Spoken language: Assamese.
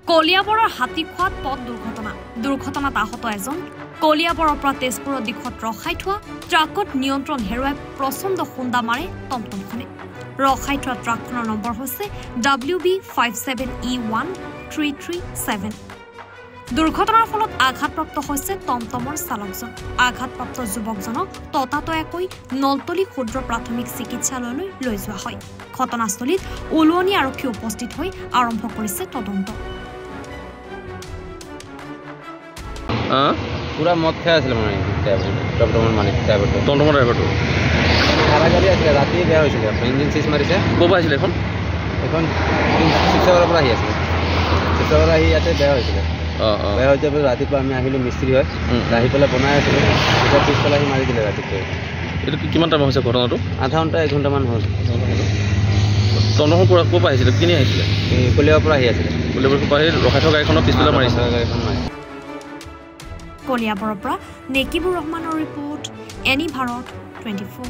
কলিয়াবৰৰ হাতীখোৱাত পথ দুৰ্ঘটনাত আহত এজন কলিয়াবৰৰ পৰা তেজপুৰৰ দিশত ৰখাই থোৱা ট্ৰাকত নিয়ন্ত্ৰণ হেৰুৱাই প্ৰচণ্ড খুন্দা মাৰে টমটমখনে ৰখাই থোৱা ট্ৰাকখনৰ নম্বৰ হৈছে WB57E1337 দুৰ্ঘটনাৰ ফলত আঘাতপ্ৰাপ্ত হৈছে টমটমৰ চালকজন আঘাতপ্ৰাপ্ত যুৱকজনক ততাতয়াকৈ নলতলী ক্ষুদ্ৰ প্ৰাথমিক চিকিৎসালয়লৈ লৈ যোৱা হয় ঘটনাস্থলীত উলুৱনী আৰক্ষী উপস্থিত হৈ আৰম্ভ কৰিছে তদন্ত পুৰা মদ খাই আছিল মানে টমটমৰ মালিক টমটমৰ ড্ৰাইভাৰটো ভাড়া গাড়ী আছিল ৰাতি বেয়া হৈছিল ইঞ্জিন চিজ মাৰিছে ক'ৰ পৰা আহিছিলে এখন শিৱসাগৰৰ পৰা আহি আছিল শিৱসাগৰ আহি ইয়াতে বেয়া হৈছিলে বেয়া হৈ যাব ৰাতিপুৱা আমি আহিলোঁ মিস্ত্ৰী হয় আহি পেলাই বনাই আছিলোঁ পিছত পিছফালে আহি মাৰি দিলে ৰাতিপুৱা এইটো কিমান টাইম হৈছে ঘটনাটো আধা ঘণ্টা 1 ঘণ্টামান হ'ল টমটমৰ পৰা ক'ৰ পৰা আহিছিলে কিনি আহিছিলে কলিয়াবৰ পৰা আহি আছিলে কলিয়াবৰ পৰা আহি ৰখাই থকা গাড়ীখনৰ পিছফালে মাৰিছে গাড়ীখন মাৰিছে কলিয়াবৰৰ পৰা নেকিবুৰ ৰহমানৰ ৰিপৰ্ট এনি ভাৰত 24